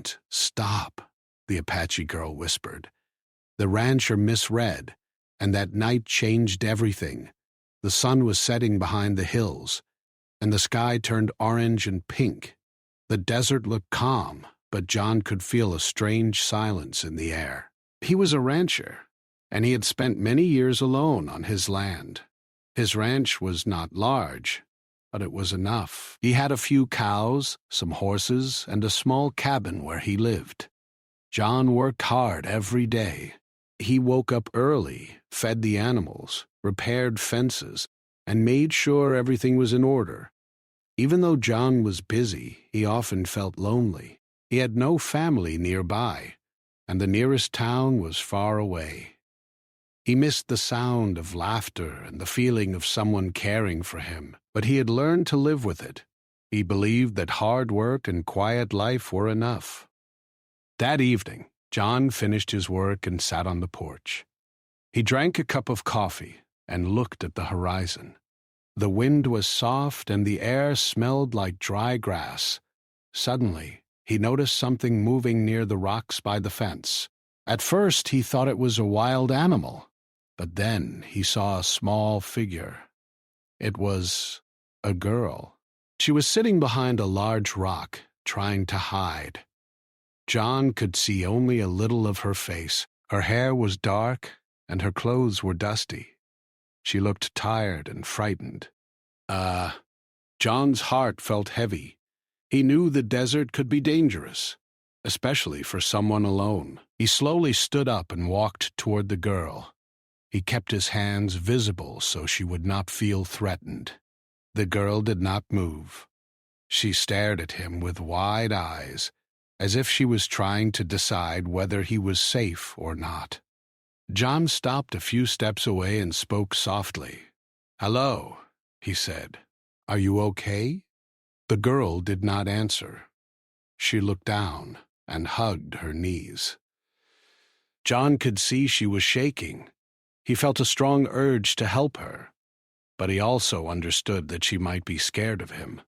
Don't stop, the Apache girl whispered. The rancher misread, and that night changed everything. The sun was setting behind the hills, and the sky turned orange and pink. The desert looked calm, but John could feel a strange silence in the air. He was a rancher, and he had spent many years alone on his land. His ranch was not large, but it was enough. He had a few cows, some horses, and a small cabin where he lived. John worked hard every day. He woke up early, fed the animals, repaired fences, and made sure everything was in order. Even though John was busy, he often felt lonely. He had no family nearby, and the nearest town was far away. He missed the sound of laughter and the feeling of someone caring for him, but he had learned to live with it. He believed that hard work and quiet life were enough. That evening, John finished his work and sat on the porch. He drank a cup of coffee and looked at the horizon. The wind was soft and the air smelled like dry grass. Suddenly, he noticed something moving near the rocks by the fence. At first, he thought it was a wild animal, but then he saw a small figure. It was a girl. She was sitting behind a large rock, trying to hide. John could see only a little of her face. Her hair was dark, and her clothes were dusty. She looked tired and frightened. John's heart felt heavy. He knew the desert could be dangerous, especially for someone alone. He slowly stood up and walked toward the girl. He kept his hands visible so she would not feel threatened. The girl did not move. She stared at him with wide eyes, as if she was trying to decide whether he was safe or not. John stopped a few steps away and spoke softly. "Hello," he said. "Are you okay?" The girl did not answer. She looked down and hugged her knees. John could see she was shaking. He felt a strong urge to help her, but he also understood that she might be scared of him.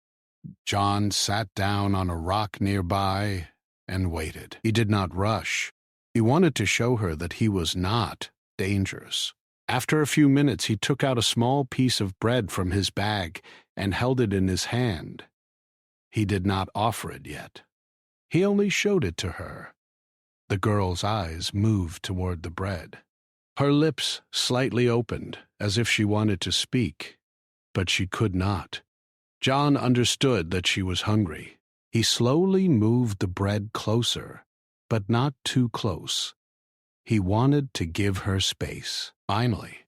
John sat down on a rock nearby and waited. He did not rush. He wanted to show her that he was not dangerous. After a few minutes, he took out a small piece of bread from his bag and held it in his hand. He did not offer it yet. He only showed it to her. The girl's eyes moved toward the bread. Her lips slightly opened, as if she wanted to speak, but she could not. John understood that she was hungry. He slowly moved the bread closer, but not too close. He wanted to give her space. Finally,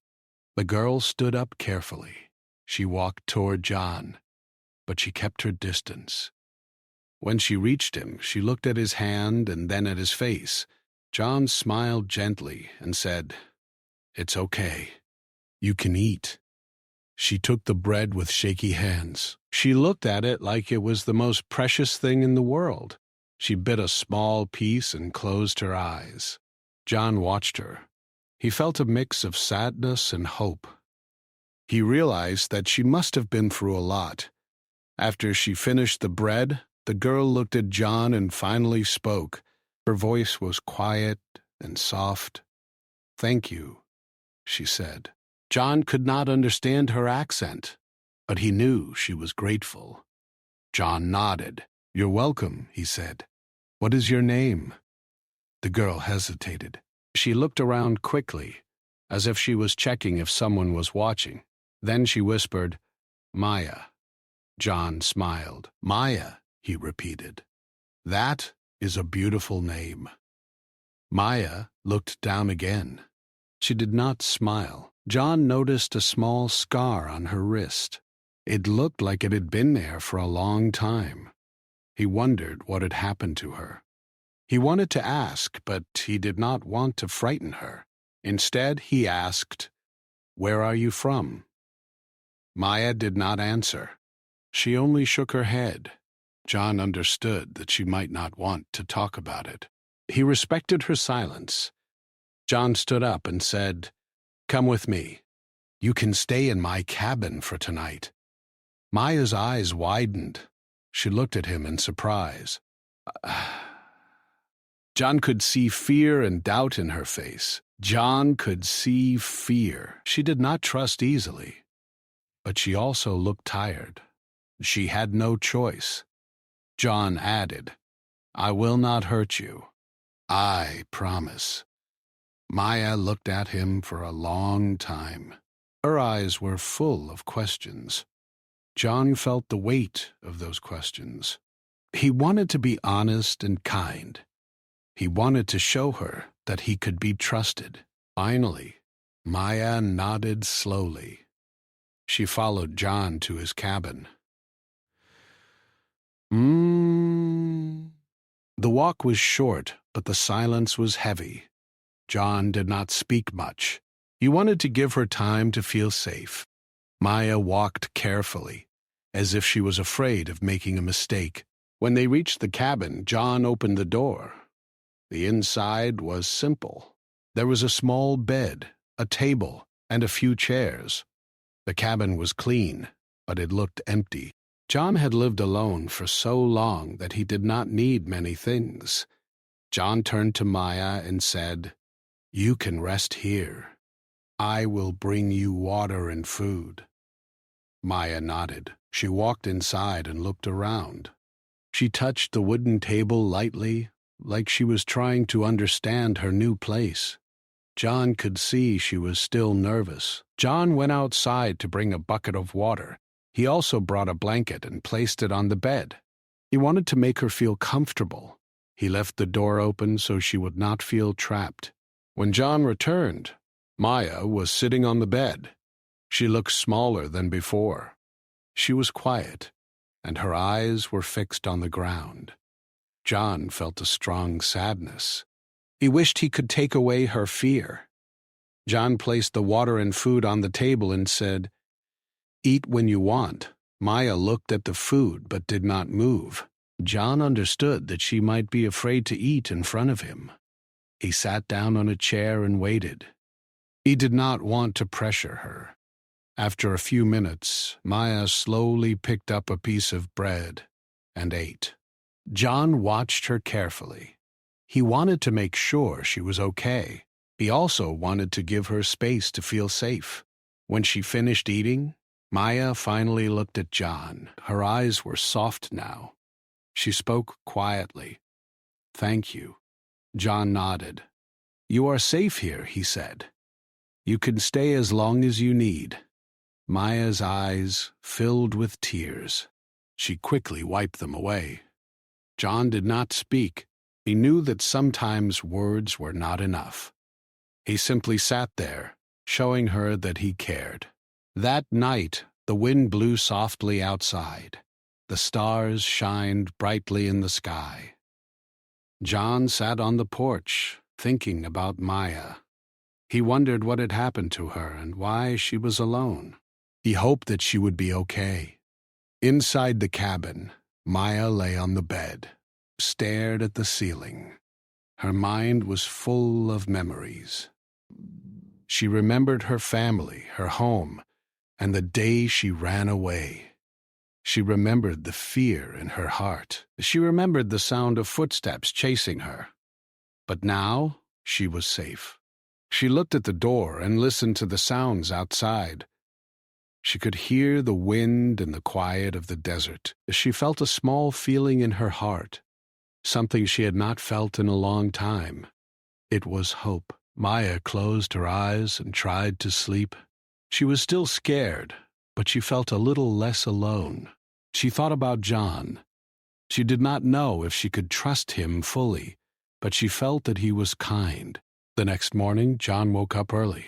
the girl stood up carefully. She walked toward John, but she kept her distance. When she reached him, she looked at his hand and then at his face. John smiled gently and said, "It's okay. You can eat." She took the bread with shaky hands. She looked at it like it was the most precious thing in the world. She bit a small piece and closed her eyes. John watched her. He felt a mix of sadness and hope. He realized that she must have been through a lot. After she finished the bread, the girl looked at John and finally spoke. Her voice was quiet and soft. "Thank you," she said. John could not understand her accent, but he knew she was grateful. John nodded. "You're welcome," he said. "What is your name?" The girl hesitated. She looked around quickly, as if she was checking if someone was watching. Then she whispered, "Maya." John smiled. "Maya," he repeated. "That is a beautiful name." Maya looked down again. She did not smile. John noticed a small scar on her wrist. It looked like it had been there for a long time. He wondered what had happened to her. He wanted to ask, but he did not want to frighten her. Instead, he asked, "Where are you from?" Maya did not answer. She only shook her head. John understood that she might not want to talk about it. He respected her silence. John stood up and said, "Come with me. You can stay in my cabin for tonight." Maya's eyes widened. She looked at him in surprise. John could see fear and doubt in her face. John could see fear. She did not trust easily, but she also looked tired. She had no choice. John added, "I will not hurt you. I promise." Maya looked at him for a long time. Her eyes were full of questions. John felt the weight of those questions. He wanted to be honest and kind. He wanted to show her that he could be trusted. Finally, Maya nodded slowly. She followed John to his cabin. The walk was short, but the silence was heavy. John did not speak much. He wanted to give her time to feel safe. Maya walked carefully, as if she was afraid of making a mistake. When they reached the cabin, John opened the door. The inside was simple. There was a small bed, a table, and a few chairs. The cabin was clean, but it looked empty. John had lived alone for so long that he did not need many things. John turned to Maya and said, "You can rest here. I will bring you water and food." Maya nodded. She walked inside and looked around. She touched the wooden table lightly, like she was trying to understand her new place. John could see she was still nervous. John went outside to bring a bucket of water. He also brought a blanket and placed it on the bed. He wanted to make her feel comfortable. He left the door open so she would not feel trapped. When John returned, Maya was sitting on the bed. She looked smaller than before. She was quiet, and her eyes were fixed on the ground. John felt a strong sadness. He wished he could take away her fear. John placed the water and food on the table and said, "Eat when you want." Maya looked at the food but did not move. John understood that she might be afraid to eat in front of him. He sat down on a chair and waited. He did not want to pressure her. After a few minutes, Maya slowly picked up a piece of bread and ate. John watched her carefully. He wanted to make sure she was okay. He also wanted to give her space to feel safe. When she finished eating, Maya finally looked at John. Her eyes were soft now. She spoke quietly. "Thank you." John nodded. "You are safe here," he said. "You can stay as long as you need." Maya's eyes filled with tears. She quickly wiped them away. John did not speak. He knew that sometimes words were not enough. He simply sat there, showing her that he cared. That night, the wind blew softly outside. The stars shined brightly in the sky. John sat on the porch, thinking about Maya. He wondered what had happened to her and why she was alone. He hoped that she would be okay. Inside the cabin, Maya lay on the bed, stared at the ceiling. Her mind was full of memories. She remembered her family, her home, and the day she ran away. She remembered the fear in her heart. She remembered the sound of footsteps chasing her. But now she was safe. She looked at the door and listened to the sounds outside. She could hear the wind and the quiet of the desert. She felt a small feeling in her heart, something she had not felt in a long time. It was hope. Maya closed her eyes and tried to sleep. She was still scared, but she felt a little less alone. She thought about John. She did not know if she could trust him fully, but she felt that he was kind. The next morning, John woke up early.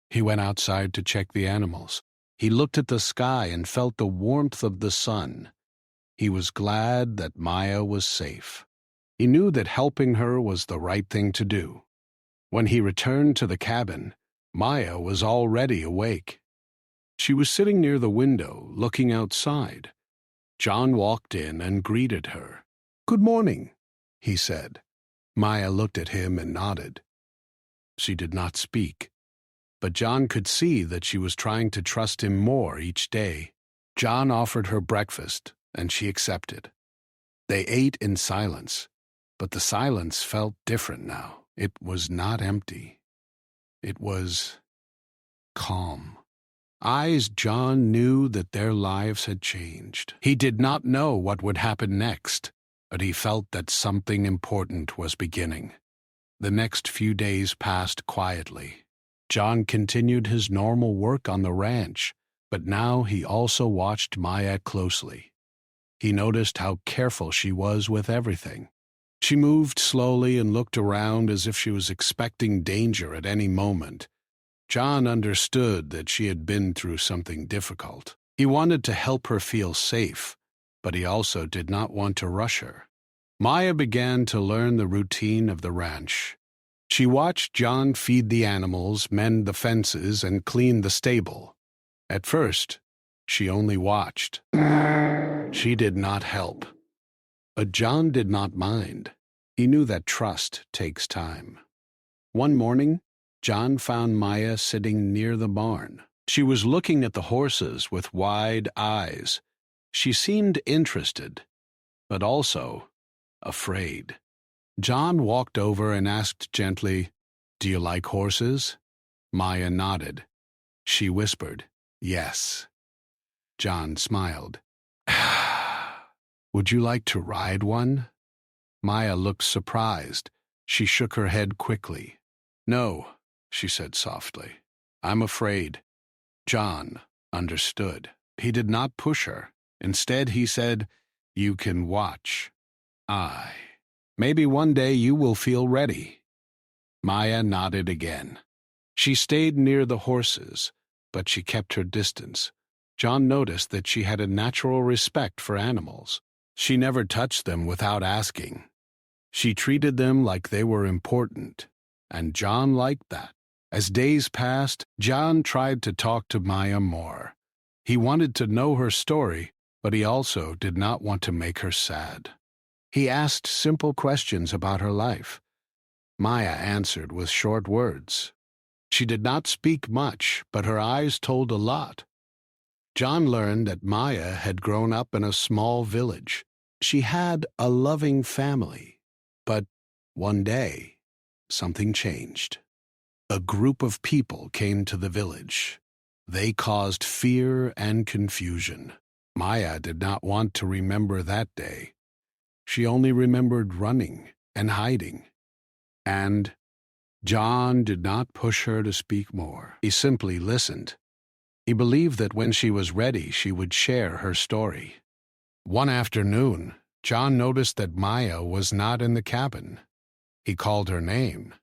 He went outside to check the animals. He looked at the sky and felt the warmth of the sun. He was glad that Maya was safe. He knew that helping her was the right thing to do. When he returned to the cabin, Maya was already awake. She was sitting near the window, looking outside. John walked in and greeted her. "Good morning," he said. Maya looked at him and nodded. She did not speak, but John could see that she was trying to trust him more each day. John offered her breakfast, and she accepted. They ate in silence. But the silence felt different now. It was not empty. It was calm. John knew that their lives had changed. He did not know what would happen next, but he felt that something important was beginning. The next few days passed quietly. John continued his normal work on the ranch, but now he also watched Maya closely. He noticed how careful she was with everything. She moved slowly and looked around as if she was expecting danger at any moment. John understood that she had been through something difficult. He wanted to help her feel safe, but he also did not want to rush her. Maya began to learn the routine of the ranch. She watched John feed the animals, mend the fences, and clean the stable. At first, she only watched. She did not help. But John did not mind. He knew that trust takes time. One morning, John found Maya sitting near the barn. She was looking at the horses with wide eyes. She seemed interested, but also afraid. John walked over and asked gently, "Do you like horses?" Maya nodded. She whispered, "Yes." John smiled. "Would you like to ride one?" Maya looked surprised. She shook her head quickly. "No," she said softly. "I'm afraid." John understood. He did not push her. Instead, he said, "You can watch. Maybe one day you will feel ready." Maya nodded again. She stayed near the horses, but she kept her distance. John noticed that she had a natural respect for animals. She never touched them without asking. She treated them like they were important, and John liked that. As days passed, John tried to talk to Maya more. He wanted to know her story, but he also did not want to make her sad. He asked simple questions about her life. Maya answered with short words. She did not speak much, but her eyes told a lot. John learned that Maya had grown up in a small village. She had a loving family. But one day, something changed. A group of people came to the village. They caused fear and confusion. Maya did not want to remember that day. She only remembered running and hiding. And John did not push her to speak more. He simply listened. He believed that when she was ready, she would share her story. One afternoon, John noticed that Maya was not in the cabin. He called her name,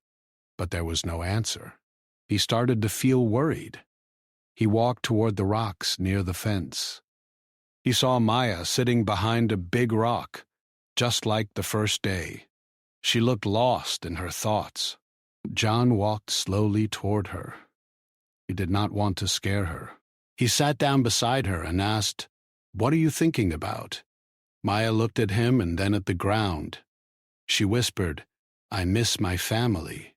but there was no answer. He started to feel worried. He walked toward the rocks near the fence. He saw Maya sitting behind a big rock, just like the first day. She looked lost in her thoughts. John walked slowly toward her. He did not want to scare her. He sat down beside her and asked, "What are you thinking about?" Maya looked at him and then at the ground. She whispered, "I miss my family."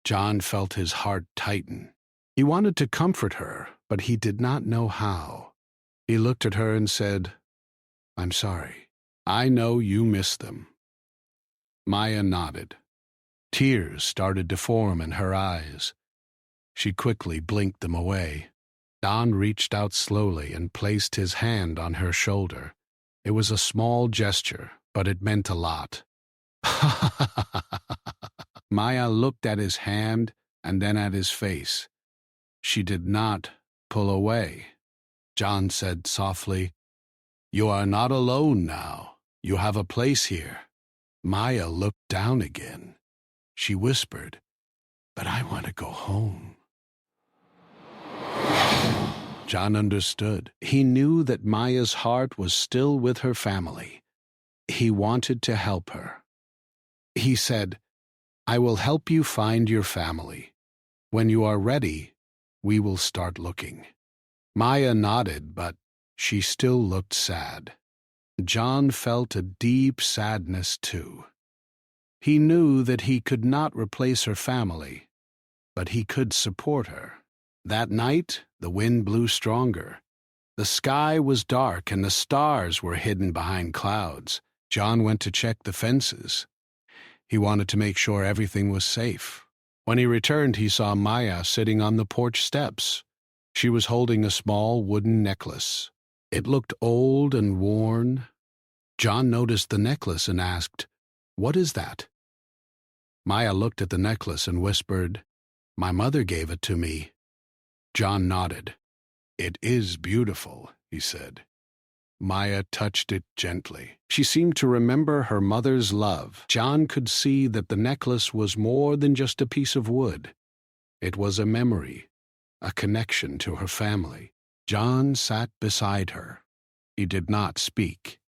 John felt his heart tighten. He wanted to comfort her, but he did not know how. He looked at her and said, "I'm sorry. I know you miss them." Maya nodded. Tears started to form in her eyes. She quickly blinked them away. John reached out slowly and placed his hand on her shoulder. It was a small gesture, but it meant a lot. Maya looked at his hand and then at his face. She did not pull away. John said softly, "You are not alone now. You have a place here." Maya looked down again. She whispered, "But I want to go home." John understood. He knew that Maya's heart was still with her family. He wanted to help her. He said, "I will help you find your family. When you are ready, we will start looking." Maya nodded, but she still looked sad. John felt a deep sadness too. He knew that he could not replace her family, but he could support her. That night, the wind blew stronger. The sky was dark and the stars were hidden behind clouds. John went to check the fences. He wanted to make sure everything was safe. When he returned, he saw Maya sitting on the porch steps. She was holding a small wooden necklace. It looked old and worn. John noticed the necklace and asked, "What is that?" Maya looked at the necklace and whispered, "My mother gave it to me." John nodded. "It is beautiful," he said. Maya touched it gently. She seemed to remember her mother's love. John could see that the necklace was more than just a piece of wood. It was a memory, a connection to her family. John sat beside her. He did not speak.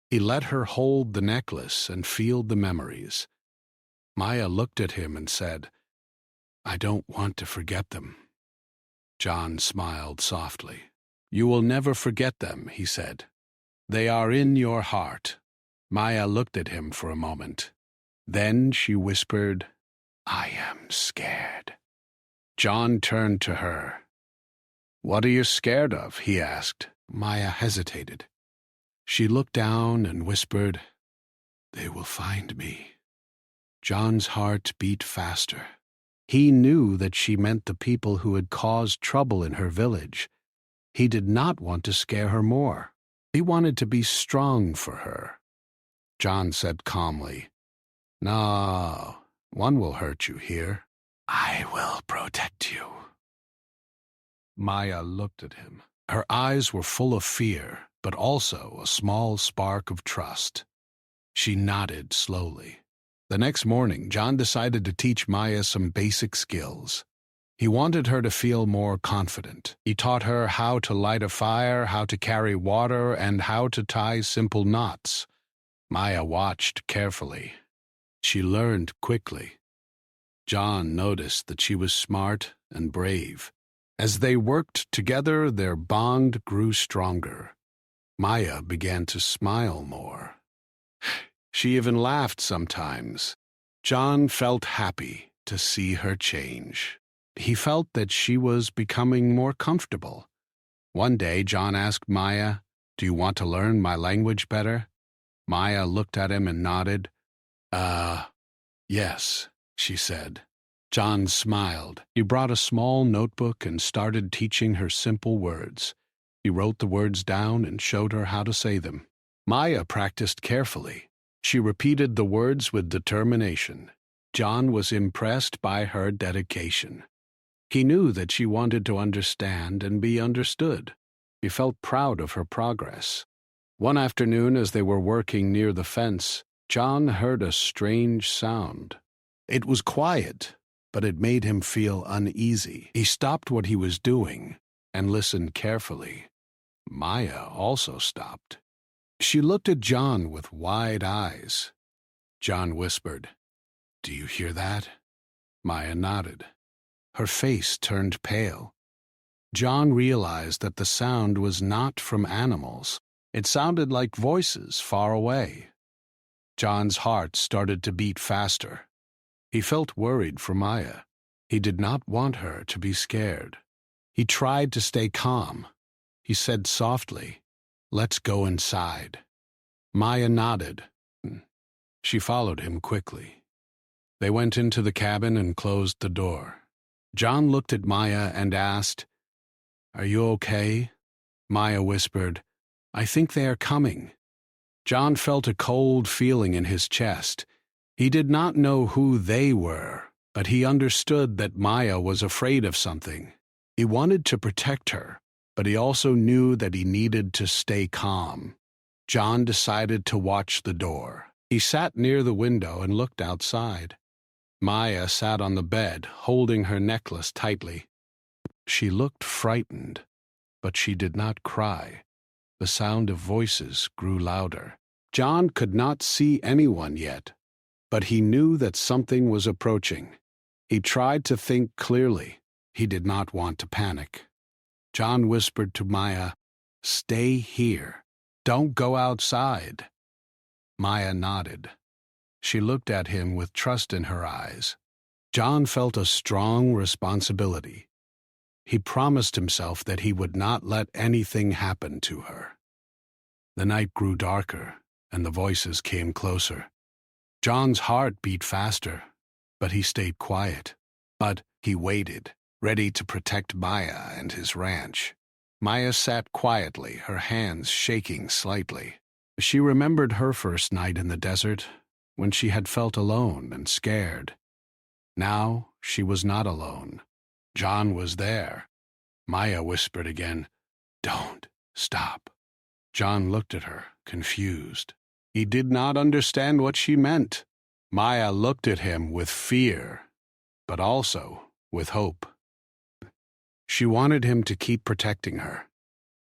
He let her hold the necklace and feel the memories. Maya looked at him and said, "I don't want to forget them." John smiled softly. "You will never forget them," he said. "They are in your heart." Maya looked at him for a moment. Then she whispered, "I am scared." John turned to her. "What are you scared of?" he asked. Maya hesitated. She looked down and whispered, "They will find me." John's heart beat faster. He knew that she meant the people who had caused trouble in her village. He did not want to scare her more. He wanted to be strong for her. John said calmly, "No, one will hurt you here. I will protect you." Maya looked at him. Her eyes were full of fear, but also a small spark of trust. She nodded slowly. The next morning, John decided to teach Maya some basic skills. He wanted her to feel more confident. He taught her how to light a fire, how to carry water, and how to tie simple knots. Maya watched carefully. She learned quickly. John noticed that she was smart and brave. As they worked together, their bond grew stronger. Maya began to smile more. She even laughed sometimes. John felt happy to see her change. He felt that she was becoming more comfortable. One day, John asked Maya, "Do you want to learn my language better?" Maya looked at him and nodded. Yes," she said. John smiled. He brought a small notebook and started teaching her simple words. He wrote the words down and showed her how to say them. Maya practiced carefully. She repeated the words with determination. John was impressed by her dedication. He knew that she wanted to understand and be understood. He felt proud of her progress. One afternoon, as they were working near the fence, John heard a strange sound. It was quiet, but it made him feel uneasy. He stopped what he was doing and listened carefully. Maya also stopped. She looked at John with wide eyes. John whispered, "Do you hear that?" Maya nodded. Her face turned pale. John realized that the sound was not from animals. It sounded like voices far away. John's heart started to beat faster. He felt worried for Maya. He did not want her to be scared. He tried to stay calm. He said softly, "Let's go inside." Maya nodded. She followed him quickly. They went into the cabin and closed the door. John looked at Maya and asked, "Are you okay?" Maya whispered, "I think they are coming." John felt a cold feeling in his chest. He did not know who they were, but he understood that Maya was afraid of something. He wanted to protect her, but he also knew that he needed to stay calm. John decided to watch the door. He sat near the window and looked outside. Maya sat on the bed, holding her necklace tightly. She looked frightened, but she did not cry. The sound of voices grew louder. John could not see anyone yet, but he knew that something was approaching. He tried to think clearly. He did not want to panic. John whispered to Maya, "Stay here. Don't go outside." Maya nodded. She looked at him with trust in her eyes. John felt a strong responsibility. He promised himself that he would not let anything happen to her. The night grew darker, and the voices came closer. John's heart beat faster, but he stayed quiet. But he waited, ready to protect Maya and his ranch. Maya sat quietly, her hands shaking slightly. She remembered her first night in the desert, when she had felt alone and scared. Now she was not alone. John was there. Maya whispered again, "Don't stop." John looked at her, confused. He did not understand what she meant. Maya looked at him with fear, but also with hope. She wanted him to keep protecting her.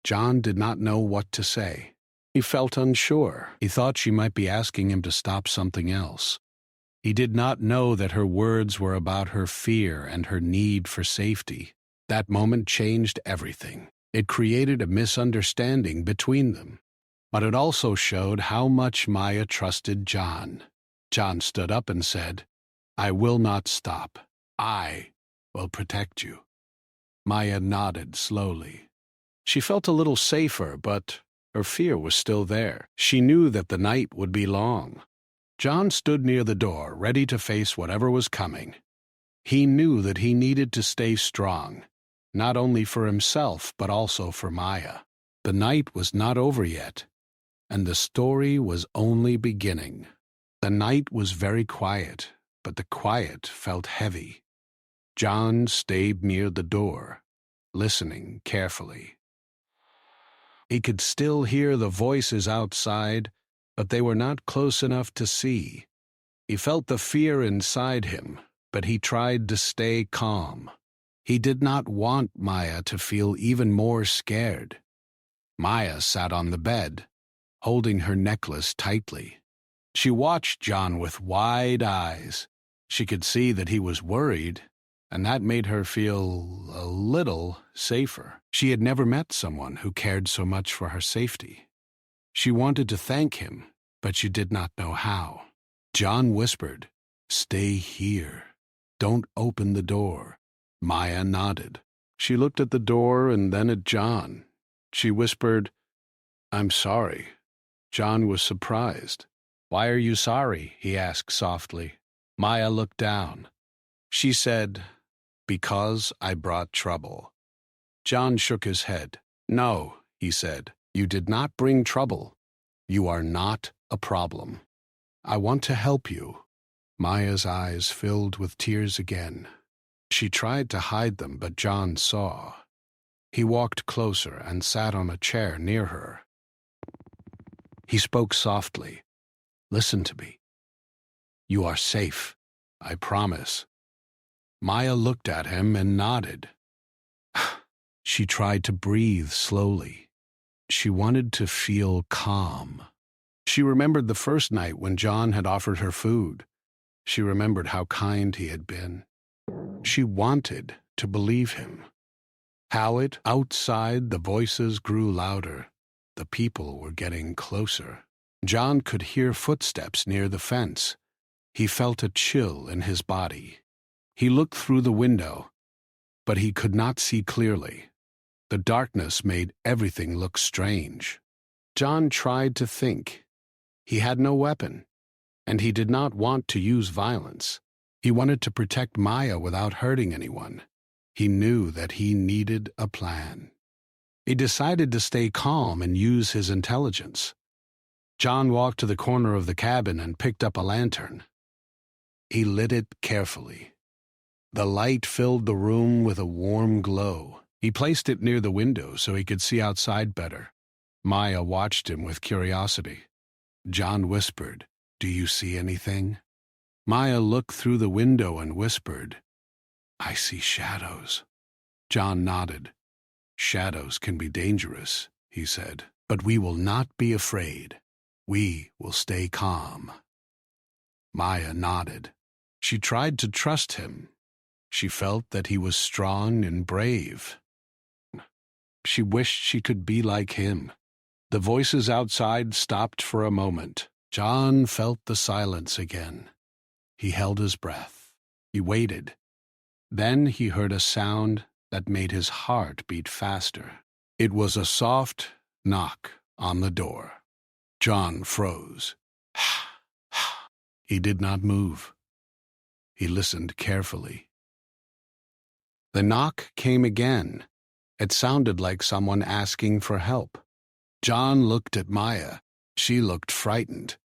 John did not know what to say. He felt unsure. He thought she might be asking him to stop something else. He did not know that her words were about her fear and her need for safety. That moment changed everything. It created a misunderstanding between them. But it also showed how much Maya trusted John. John stood up and said, "I will not stop. I will protect you." Maya nodded slowly. She felt a little safer, but her fear was still there. She knew that the night would be long. John stood near the door, ready to face whatever was coming. He knew that he needed to stay strong, not only for himself, but also for Maya. The night was not over yet, and the story was only beginning. The night was very quiet, but the quiet felt heavy. John stayed near the door, listening carefully. He could still hear the voices outside, but they were not close enough to see. He felt the fear inside him, but he tried to stay calm. He did not want Maya to feel even more scared. Maya sat on the bed, holding her necklace tightly. She watched John with wide eyes. She could see that he was worried, and that made her feel a little safer. She had never met someone who cared so much for her safety. She wanted to thank him, but she did not know how. John whispered, "Stay here. Don't open the door." Maya nodded. She looked at the door and then at John. She whispered, "I'm sorry." John was surprised. "Why are you sorry?" he asked softly. Maya looked down. She said, "Because I brought trouble." John shook his head. "No," he said, "you did not bring trouble. You are not a problem. I want to help you." Maya's eyes filled with tears again. She tried to hide them, but John saw. He walked closer and sat on a chair near her. He spoke softly. "Listen to me. You are safe, I promise." Maya looked at him and nodded. She tried to breathe slowly. She wanted to feel calm. She remembered the first night when John had offered her food. She remembered how kind he had been. She wanted to believe him. Outside, the voices grew louder. The people were getting closer. John could hear footsteps near the fence. He felt a chill in his body. He looked through the window, but he could not see clearly. The darkness made everything look strange. John tried to think. He had no weapon, and he did not want to use violence. He wanted to protect Maya without hurting anyone. He knew that he needed a plan. He decided to stay calm and use his intelligence. John walked to the corner of the cabin and picked up a lantern. He lit it carefully. The light filled the room with a warm glow. He placed it near the window so he could see outside better. Maya watched him with curiosity. John whispered, "Do you see anything?" Maya looked through the window and whispered, "I see shadows." John nodded. "Shadows can be dangerous," he said, "but we will not be afraid. We will stay calm." Maya nodded. She tried to trust him. She felt that he was strong and brave. She wished she could be like him. The voices outside stopped for a moment. John felt the silence again. He held his breath. He waited. Then he heard a sound that made his heart beat faster. It was a soft knock on the door. John froze. He did not move. He listened carefully. The knock came again. It sounded like someone asking for help. John looked at Maya. She looked frightened.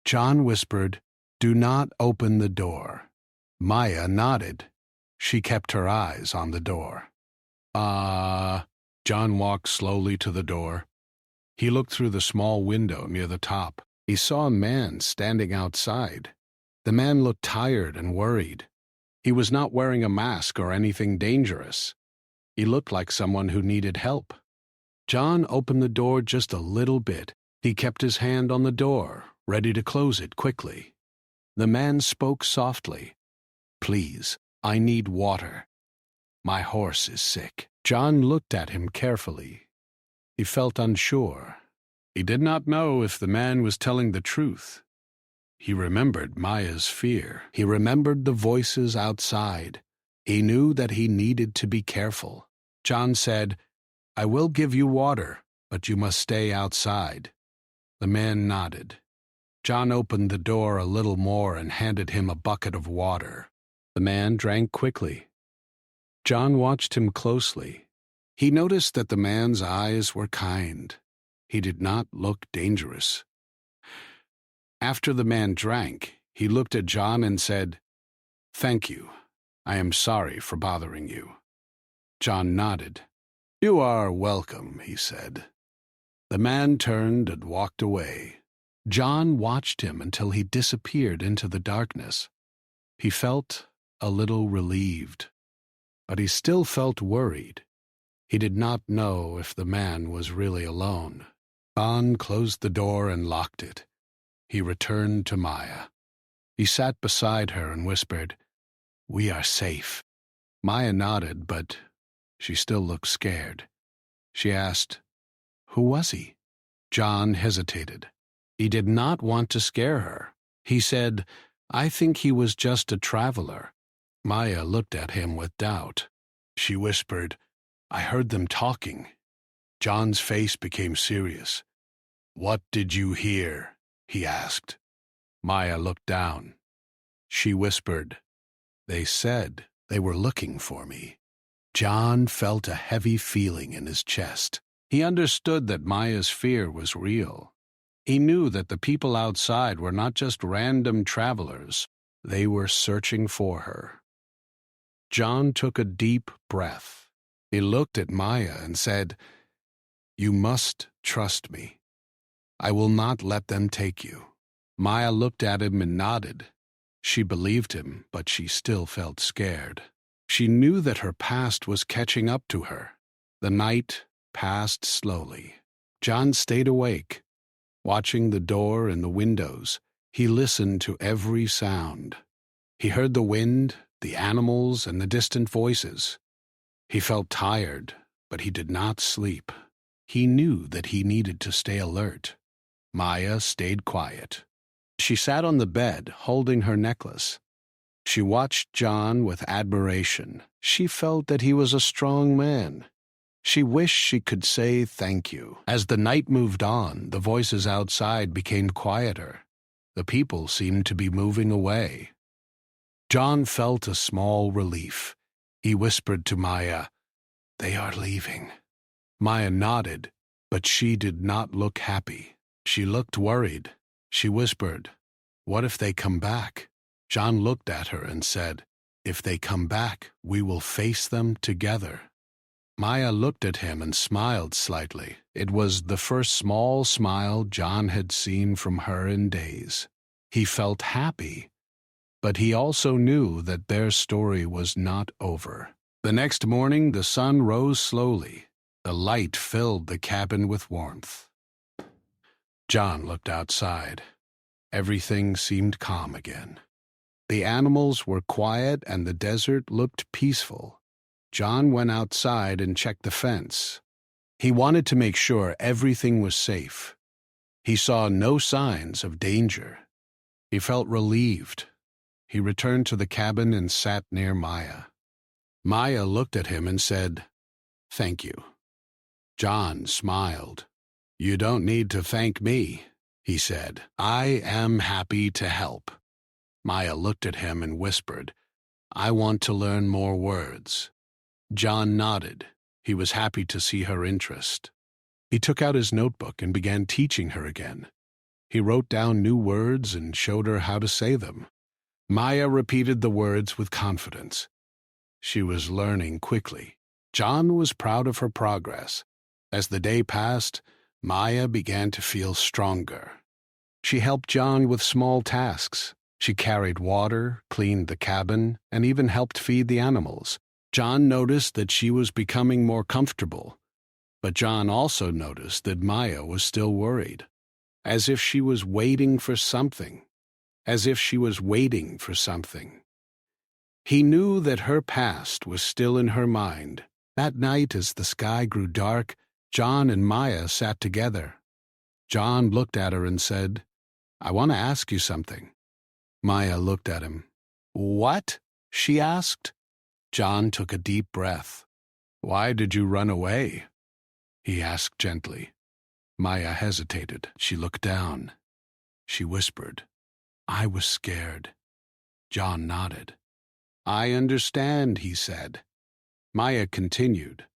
John whispered, "Do not open the door." Maya nodded. She kept her eyes on the door. John walked slowly to the door. He looked through the small window near the top. He saw a man standing outside. The man looked tired and worried. He was not wearing a mask or anything dangerous. He looked like someone who needed help. John opened the door just a little bit. He kept his hand on the door, ready to close it quickly. The man spoke softly. "Please, I need water. My horse is sick." John looked at him carefully. He felt unsure. He did not know if the man was telling the truth. He remembered Maya's fear. He remembered the voices outside. He knew that he needed to be careful. John said, "I will give you water, but you must stay outside." The man nodded. John opened the door a little more and handed him a bucket of water. The man drank quickly. John watched him closely. He noticed that the man's eyes were kind. He did not look dangerous. After the man drank, he looked at John and said, "Thank you. I am sorry for bothering you." John nodded. "You are welcome," he said. The man turned and walked away. John watched him until he disappeared into the darkness. He felt a little relieved, but he still felt worried. He did not know if the man was really alone. John closed the door and locked it. He returned to Maya. He sat beside her and whispered, "We are safe." Maya nodded, but she still looked scared. She asked, "Who was he?" John hesitated. He did not want to scare her. He said, "I think he was just a traveler." Maya looked at him with doubt. She whispered, "I heard them talking." John's face became serious. "What did you hear?" he asked. Maya looked down. She whispered, "They said they were looking for me." John felt a heavy feeling in his chest. He understood that Maya's fear was real. He knew that the people outside were not just random travelers. They were searching for her. John took a deep breath. He looked at Maya and said, "You must trust me. I will not let them take you." Maya looked at him and nodded. She believed him, but she still felt scared. She knew that her past was catching up to her. The night passed slowly. John stayed awake, watching the door and the windows. He listened to every sound. He heard the wind, the animals, and the distant voices. He felt tired, but he did not sleep. He knew that he needed to stay alert. Maya stayed quiet. She sat on the bed, holding her necklace. She watched John with admiration. She felt that he was a strong man. She wished she could say thank you. As the night moved on, the voices outside became quieter. The people seemed to be moving away. John felt a small relief. He whispered to Maya, "They are leaving." Maya nodded, but she did not look happy. She looked worried. She whispered, "What if they come back?" John looked at her and said, "If they come back, we will face them together." Maya looked at him and smiled slightly. It was the first small smile John had seen from her in days. He felt happy, but he also knew that their story was not over. The next morning, the sun rose slowly. The light filled the cabin with warmth. John looked outside. Everything seemed calm again. The animals were quiet and the desert looked peaceful. John went outside and checked the fence. He wanted to make sure everything was safe. He saw no signs of danger. He felt relieved. He returned to the cabin and sat near Maya. Maya looked at him and said, "Thank you." John smiled. "You don't need to thank me," he said. "I am happy to help." Maya looked at him and whispered, "I want to learn more words." John nodded. He was happy to see her interest. He took out his notebook and began teaching her again. He wrote down new words and showed her how to say them. Maya repeated the words with confidence. She was learning quickly. John was proud of her progress. As the day passed, Maya began to feel stronger. She helped John with small tasks. She carried water, cleaned the cabin, and even helped feed the animals. John noticed that she was becoming more comfortable, but John also noticed that Maya was still worried, as if she was waiting for something, He knew that her past was still in her mind. That night, as the sky grew dark, John and Maya sat together. John looked at her and said, "I want to ask you something." Maya looked at him. "What?" she asked. John took a deep breath. "Why did you run away?" he asked gently. Maya hesitated. She looked down. She whispered, "I was scared." John nodded. "I understand," he said. Maya continued,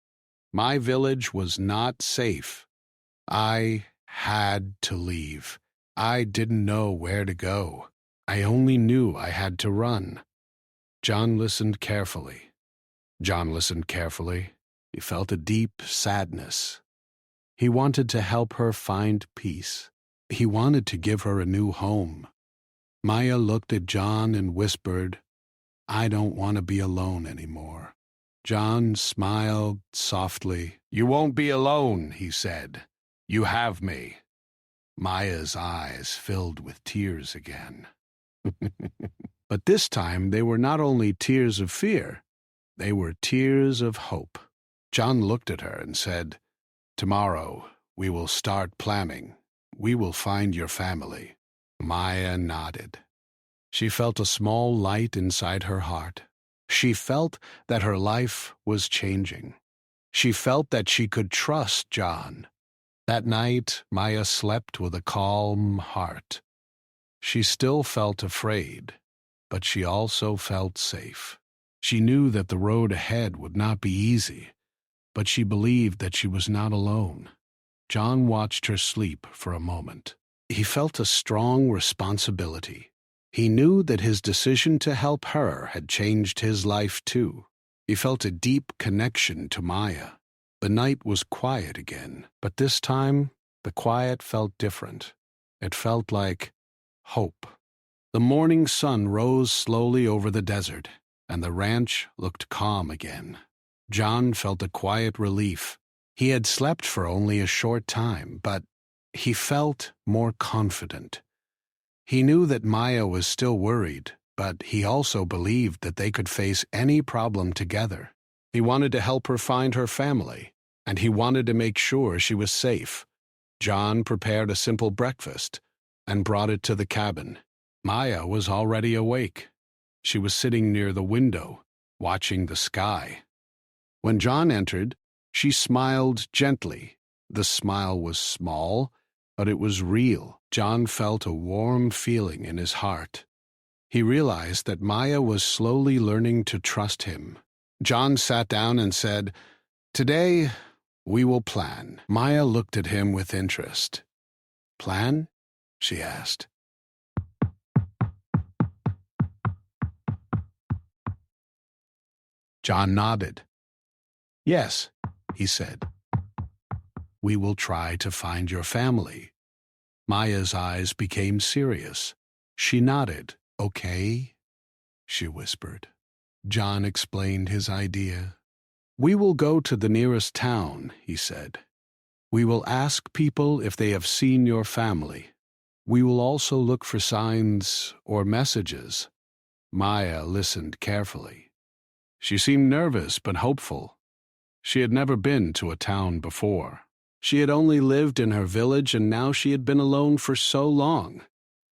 "My village was not safe. I had to leave. I didn't know where to go. I only knew I had to run." John listened carefully. He felt a deep sadness. He wanted to help her find peace. He wanted to give her a new home. Maya looked at John and whispered, "I don't want to be alone anymore." John smiled softly. "You won't be alone," he said. "You have me." Maya's eyes filled with tears again. But this time they were not only tears of fear, they were tears of hope. John looked at her and said, "Tomorrow we will start planning. We will find your family." Maya nodded. She felt a small light inside her heart. She felt that her life was changing. She felt that she could trust John. That night, Maya slept with a calm heart. She still felt afraid, but she also felt safe. She knew that the road ahead would not be easy, but she believed that she was not alone. John watched her sleep for a moment. He felt a strong responsibility. He knew that his decision to help her had changed his life too. He felt a deep connection to Maya. The night was quiet again, but this time the quiet felt different. It felt like hope. The morning sun rose slowly over the desert, and the ranch looked calm again. John felt a quiet relief. He had slept for only a short time, but he felt more confident. He knew that Maya was still worried, but he also believed that they could face any problem together. He wanted to help her find her family, and he wanted to make sure she was safe. John prepared a simple breakfast and brought it to the cabin. Maya was already awake. She was sitting near the window, watching the sky. When John entered, she smiled gently. The smile was small, but it was real. John felt a warm feeling in his heart. He realized that Maya was slowly learning to trust him. John sat down and said, "Today, we will plan." Maya looked at him with interest. "Plan?" she asked. John nodded. "Yes," he said. "We will try to find your family." Maya's eyes became serious. She nodded. "Okay," she whispered. John explained his idea. "We will go to the nearest town," he said. "We will ask people if they have seen your family. We will also look for signs or messages." Maya listened carefully. She seemed nervous but hopeful. She had never been to a town before. She had only lived in her village, and now she had been alone for so long.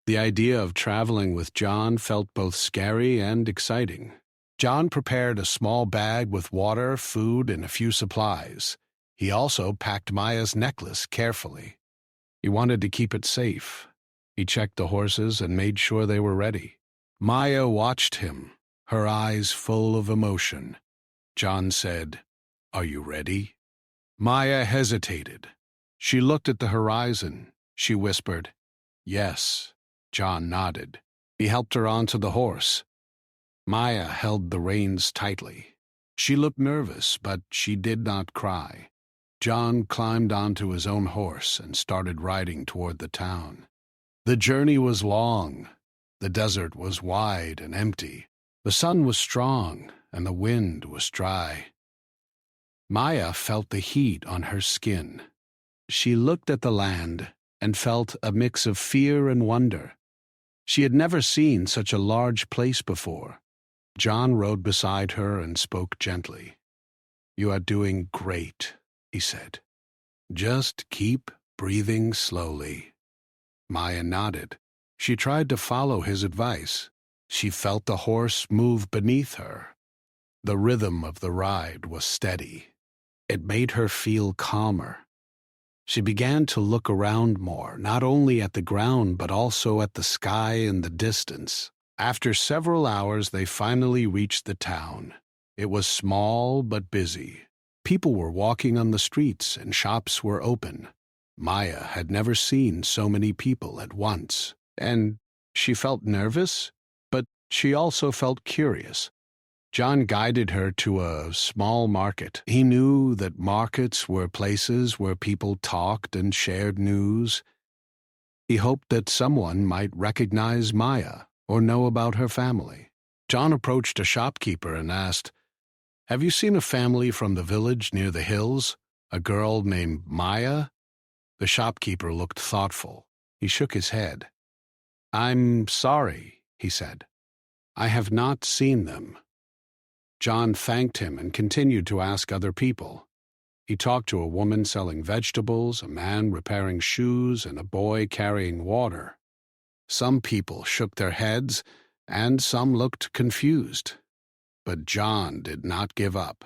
The idea of traveling with John felt both scary and exciting. John prepared a small bag with water, food, and a few supplies. He also packed Maya's necklace carefully. He wanted to keep it safe. He checked the horses and made sure they were ready. Maya watched him, her eyes full of emotion. John said, "Are you ready?" Maya hesitated. She looked at the horizon. She whispered, "Yes." John nodded. He helped her onto the horse. Maya held the reins tightly. She looked nervous, but she did not cry. John climbed onto his own horse and started riding toward the town. The journey was long. The desert was wide and empty. The sun was strong, and the wind was dry. Maya felt the heat on her skin. She looked at the land and felt a mix of fear and wonder. She had never seen such a large place before. John rode beside her and spoke gently. "You are doing great," he said. "Just keep breathing slowly." Maya nodded. She tried to follow his advice. She felt the horse move beneath her. The rhythm of the ride was steady. It made her feel calmer. She began to look around more, not only at the ground but also at the sky in the distance. After several hours, they finally reached the town. It was small but busy. People were walking on the streets and shops were open. Maya had never seen so many people at once, and she felt nervous, but she also felt curious. John guided her to a small market. He knew that markets were places where people talked and shared news. He hoped that someone might recognize Maya or know about her family. John approached a shopkeeper and asked, "Have you seen a family from the village near the hills? A girl named Maya?" The shopkeeper looked thoughtful. He shook his head. "I'm sorry," he said. "I have not seen them." John thanked him and continued to ask other people. He talked to a woman selling vegetables, a man repairing shoes, and a boy carrying water. Some people shook their heads, and some looked confused. But John did not give up.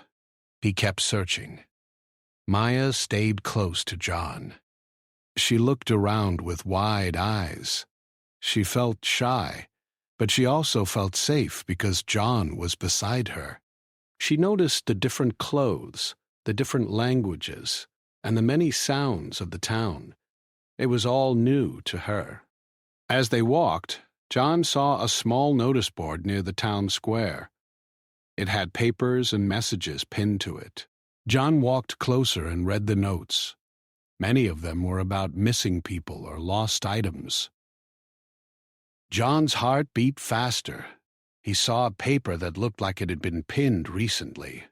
He kept searching. Maya stayed close to John. She looked around with wide eyes. She felt shy, but she also felt safe because John was beside her. She noticed the different clothes, the different languages, and the many sounds of the town. It was all new to her. As they walked, John saw a small notice board near the town square. It had papers and messages pinned to it. John walked closer and read the notes. Many of them were about missing people or lost items. John's heart beat faster. He saw a paper that looked like it had been pinned recently.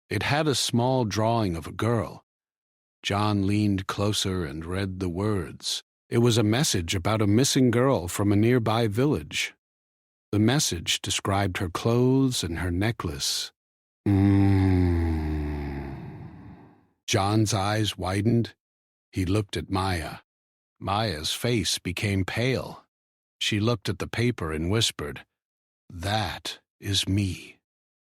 It had a small drawing of a girl. John leaned closer and read the words. It was a message about a missing girl from a nearby village. The message described her clothes and her necklace. John's eyes widened. He looked at Maya. Maya's face became pale. She looked at the paper and whispered, "That is me."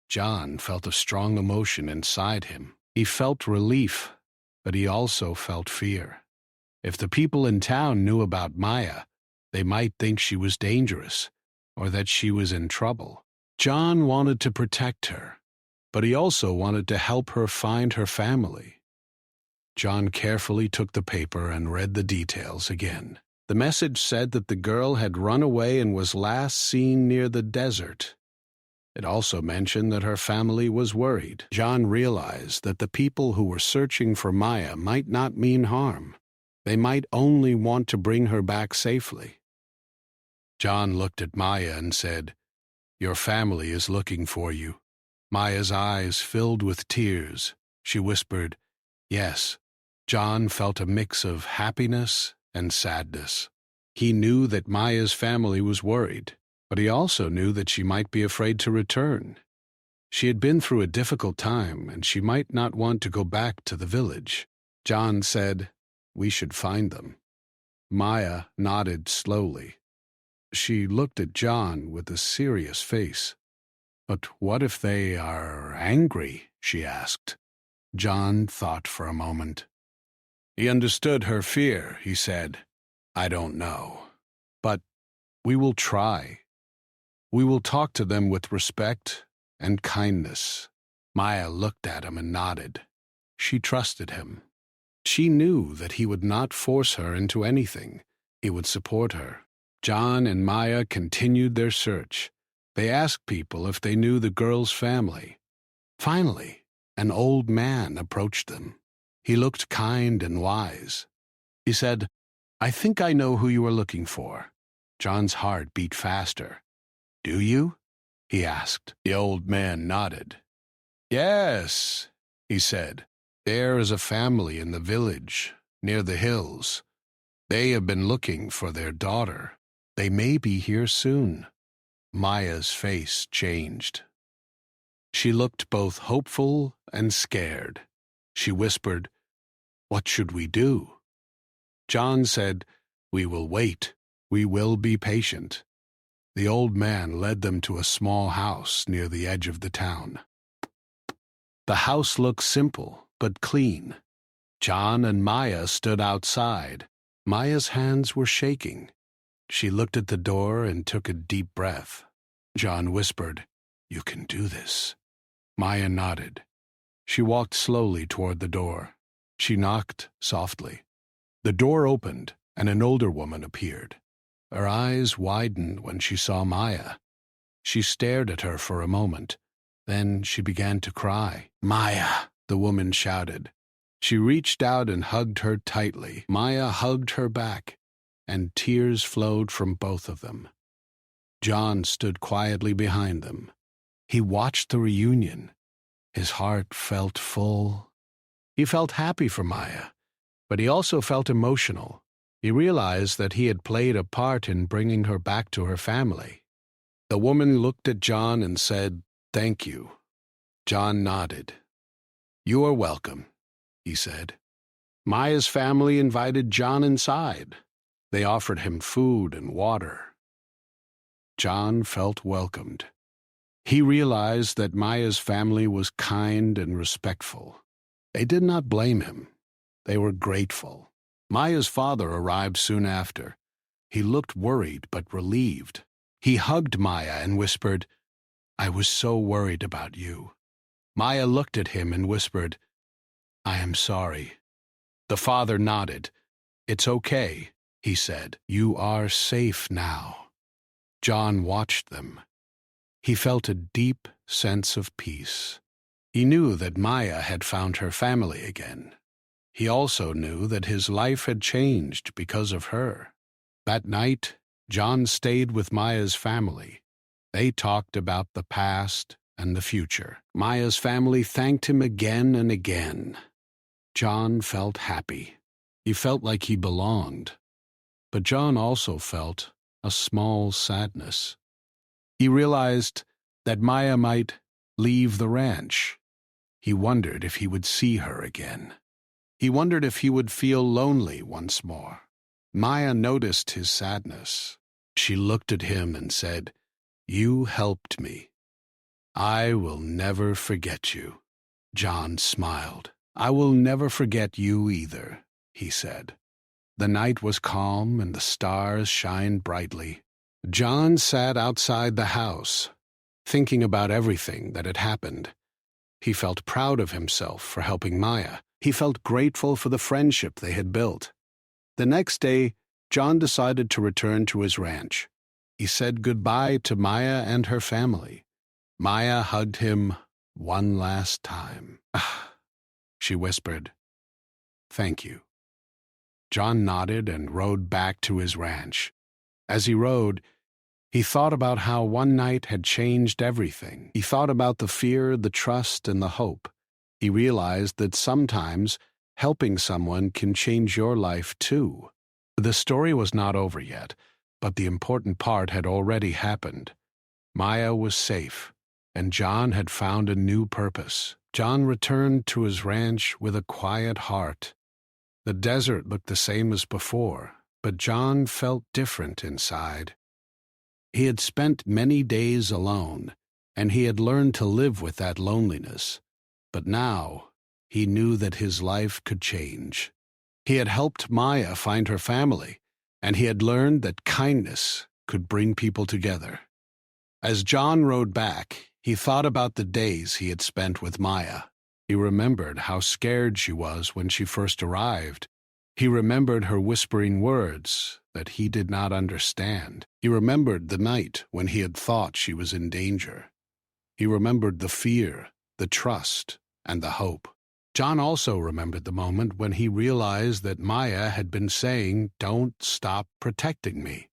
John felt a strong emotion inside him. He felt relief, but he also felt fear. If the people in town knew about Maya, they might think she was dangerous or that she was in trouble. John wanted to protect her, but he also wanted to help her find her family. John carefully took the paper and read the details again. The message said that the girl had run away and was last seen near the desert. It also mentioned that her family was worried. John realized that the people who were searching for Maya might not mean harm. They might only want to bring her back safely. John looked at Maya and said, "Your family is looking for you." Maya's eyes filled with tears. She whispered, "Yes." John felt a mix of happiness and sadness. He knew that Maya's family was worried, but he also knew that she might be afraid to return. She had been through a difficult time, and she might not want to go back to the village. John said, "We should find them." Maya nodded slowly. She looked at John with a serious face. "But what if they are angry?" she asked. John thought for a moment. He understood her fear. He said, "I don't know, but we will try." We will talk to them with respect and kindness. Maya looked at him and nodded. She trusted him. She knew that he would not force her into anything. He would support her. John and Maya continued their search. They asked people if they knew the girl's family. Finally, an old man approached them. He looked kind and wise. He said, "I think I know who you are looking for." John's heart beat faster. "Do you?" he asked. The old man nodded. "Yes," he said. "There is a family in the village, near the hills. They have been looking for their daughter. They may be here soon." Maya's face changed. She looked both hopeful and scared. She whispered, "What should we do?" John said, "We will wait. We will be patient." The old man led them to a small house near the edge of the town. The house looked simple but clean. John and Maya stood outside. Maya's hands were shaking. She looked at the door and took a deep breath. John whispered, "You can do this." Maya nodded. She walked slowly toward the door. She knocked softly. The door opened, and an older woman appeared. Her eyes widened when she saw Maya. She stared at her for a moment. Then she began to cry. "Maya!" the woman shouted. She reached out and hugged her tightly. Maya hugged her back, and tears flowed from both of them. John stood quietly behind them. He watched the reunion. His heart felt full. He felt happy for Maya, but he also felt emotional. He realized that he had played a part in bringing her back to her family. The woman looked at John and said, "Thank you." John nodded. "You are welcome," he said. Maya's family invited John inside. They offered him food and water. John felt welcomed. He realized that Maya's family was kind and respectful. They did not blame him. They were grateful. Maya's father arrived soon after. He looked worried but relieved. He hugged Maya and whispered, "I was so worried about you." Maya looked at him and whispered, "I am sorry." The father nodded. "It's okay," he said. "You are safe now." John watched them. He felt a deep sense of peace. He knew that Maya had found her family again. He also knew that his life had changed because of her. That night, John stayed with Maya's family. They talked about the past and the future. Maya's family thanked him again and again. John felt happy. He felt like he belonged. But John also felt a small sadness. He realized that Maya might leave the ranch. He wondered if he would see her again. He wondered if he would feel lonely once more. Maya noticed his sadness. She looked at him and said, "You helped me. I will never forget you." John smiled. "I will never forget you either," he said. The night was calm and the stars shined brightly. John sat outside the house, thinking about everything that had happened. He felt proud of himself for helping Maya. He felt grateful for the friendship they had built. The next day, John decided to return to his ranch. He said goodbye to Maya and her family. Maya hugged him one last time. "Ah," she whispered. "Thank you." John nodded and rode back to his ranch. As he rode, he thought about how one night had changed everything. He thought about the fear, the trust, and the hope. He realized that sometimes helping someone can change your life too. The story was not over yet, but the important part had already happened. Maya was safe, and John had found a new purpose. John returned to his ranch with a quiet heart. The desert looked the same as before, but John felt different inside. He had spent many days alone, and he had learned to live with that loneliness. But now, he knew that his life could change. He had helped Maya find her family, and he had learned that kindness could bring people together. As John rode back, he thought about the days he had spent with Maya. He remembered how scared she was when she first arrived. He remembered her whispering words that he did not understand. He remembered the night when he had thought she was in danger. He remembered the fear, the trust, and the hope. John also remembered the moment when he realized that Maya had been saying, "Don't stop protecting me."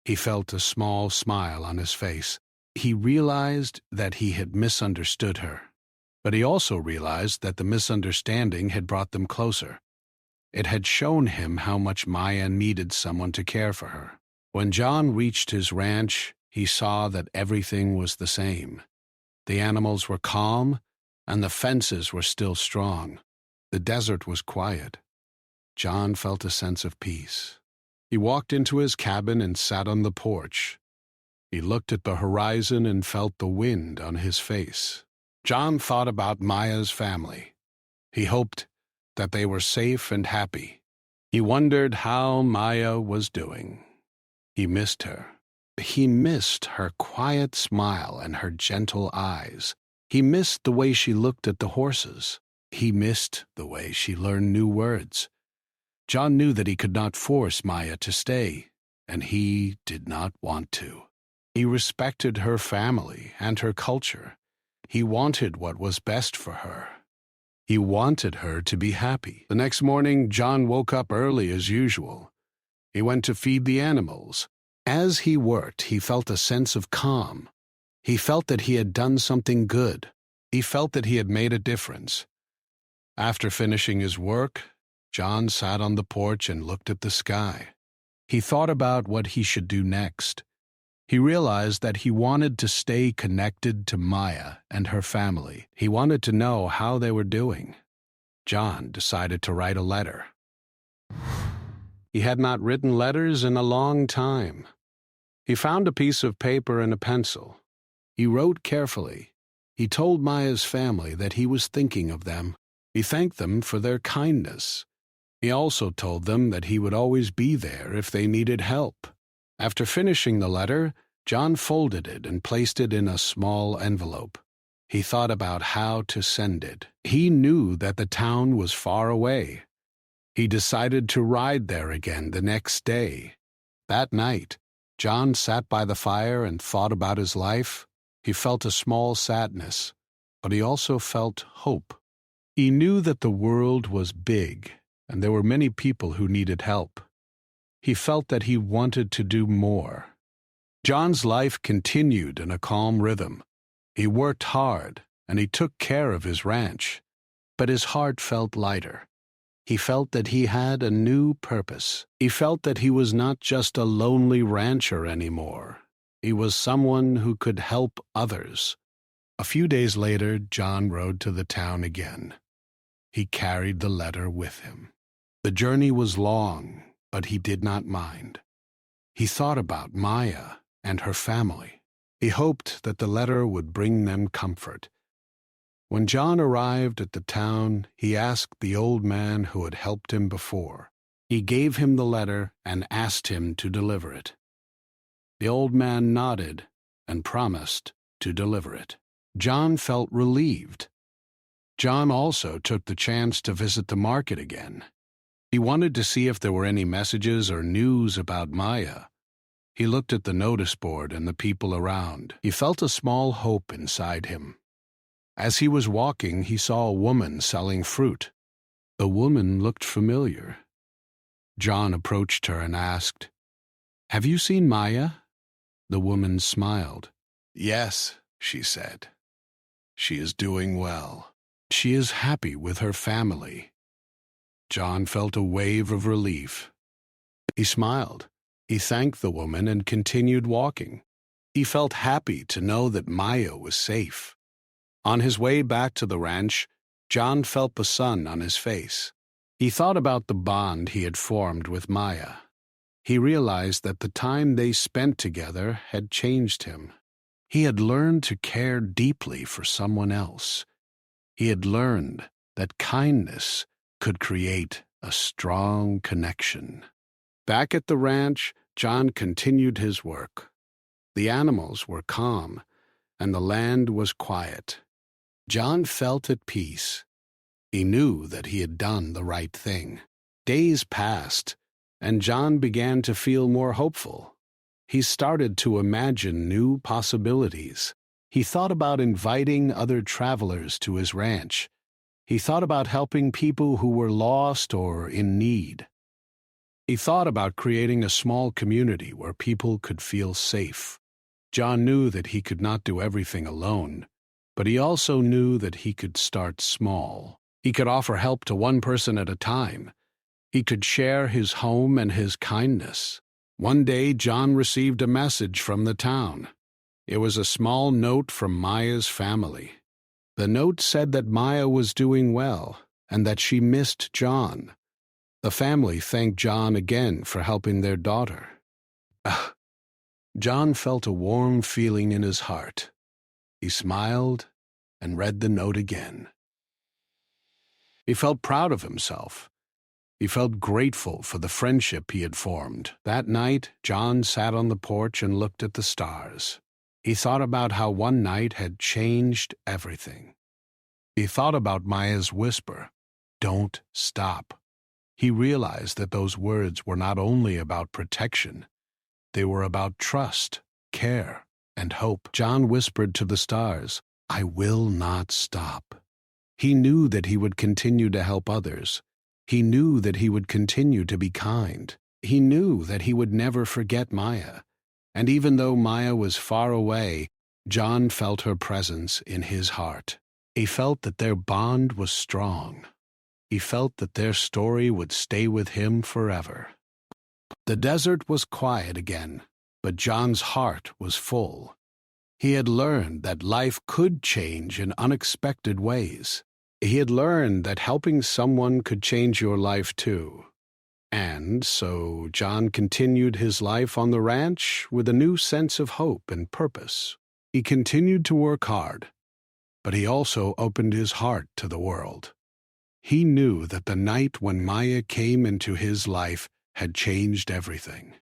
He felt a small smile on his face. He realized that he had misunderstood her, but he also realized that the misunderstanding had brought them closer. It had shown him how much Maya needed someone to care for her. When John reached his ranch, he saw that everything was the same. The animals were calm, and the fences were still strong. The desert was quiet. John felt a sense of peace. He walked into his cabin and sat on the porch. He looked at the horizon and felt the wind on his face. John thought about Maya's family. He hoped that they were safe and happy. He wondered how Maya was doing. He missed her. He missed her quiet smile and her gentle eyes. He missed the way she looked at the horses. He missed the way she learned new words. John knew that he could not force Maya to stay, and he did not want to. He respected her family and her culture. He wanted what was best for her. He wanted her to be happy. The next morning, John woke up early as usual. He went to feed the animals. As he worked, he felt a sense of calm. He felt that he had done something good. He felt that he had made a difference. After finishing his work, John sat on the porch and looked at the sky. He thought about what he should do next. He realized that he wanted to stay connected to Maya and her family. He wanted to know how they were doing. John decided to write a letter. He had not written letters in a long time. He found a piece of paper and a pencil. He wrote carefully. He told Maya's family that he was thinking of them. He thanked them for their kindness. He also told them that he would always be there if they needed help. After finishing the letter, John folded it and placed it in a small envelope. He thought about how to send it. He knew that the town was far away. He decided to ride there again the next day. That night, John sat by the fire and thought about his life. He felt a small sadness, but he also felt hope. He knew that the world was big, and there were many people who needed help. He felt that he wanted to do more. John's life continued in a calm rhythm. He worked hard, and he took care of his ranch, but his heart felt lighter. He felt that he had a new purpose. He felt that he was not just a lonely rancher anymore. He was someone who could help others. A few days later, John rode to the town again. He carried the letter with him. The journey was long, but he did not mind. He thought about Maya and her family. He hoped that the letter would bring them comfort. When John arrived at the town, he asked the old man who had helped him before. He gave him the letter and asked him to deliver it. The old man nodded and promised to deliver it. John felt relieved. John also took the chance to visit the market again. He wanted to see if there were any messages or news about Maya. He looked at the notice board and the people around. He felt a small hope inside him. As he was walking, he saw a woman selling fruit. The woman looked familiar. John approached her and asked, "Have you seen Maya?" The woman smiled. "Yes," she said. "She is doing well. She is happy with her family." John felt a wave of relief. He smiled. He thanked the woman and continued walking. He felt happy to know that Maya was safe. On his way back to the ranch, John felt the sun on his face. He thought about the bond he had formed with Maya. He realized that the time they spent together had changed him. He had learned to care deeply for someone else. He had learned that kindness could create a strong connection. Back at the ranch, John continued his work. The animals were calm, and the land was quiet. John felt at peace. He knew that he had done the right thing. Days passed, and John began to feel more hopeful. He started to imagine new possibilities. He thought about inviting other travelers to his ranch. He thought about helping people who were lost or in need. He thought about creating a small community where people could feel safe. John knew that he could not do everything alone, but he also knew that he could start small. He could offer help to one person at a time. He could share his home and his kindness. One day, John received a message from the town. It was a small note from Maya's family. The note said that Maya was doing well and that she missed John. The family thanked John again for helping their daughter. John felt a warm feeling in his heart. He smiled and read the note again. He felt proud of himself. He felt grateful for the friendship he had formed. That night, John sat on the porch and looked at the stars. He thought about how one night had changed everything. He thought about Maya's whisper, "Don't stop." He realized that those words were not only about protection, they were about trust, care, and hope. John whispered to the stars, "I will not stop." He knew that he would continue to help others. He knew that he would continue to be kind. He knew that he would never forget Maya. And even though Maya was far away, John felt her presence in his heart. He felt that their bond was strong. He felt that their story would stay with him forever. The desert was quiet again, but John's heart was full. He had learned that life could change in unexpected ways. He had learned that helping someone could change your life too. And so John continued his life on the ranch with a new sense of hope and purpose. He continued to work hard, but he also opened his heart to the world. He knew that the night when Maya came into his life had changed everything.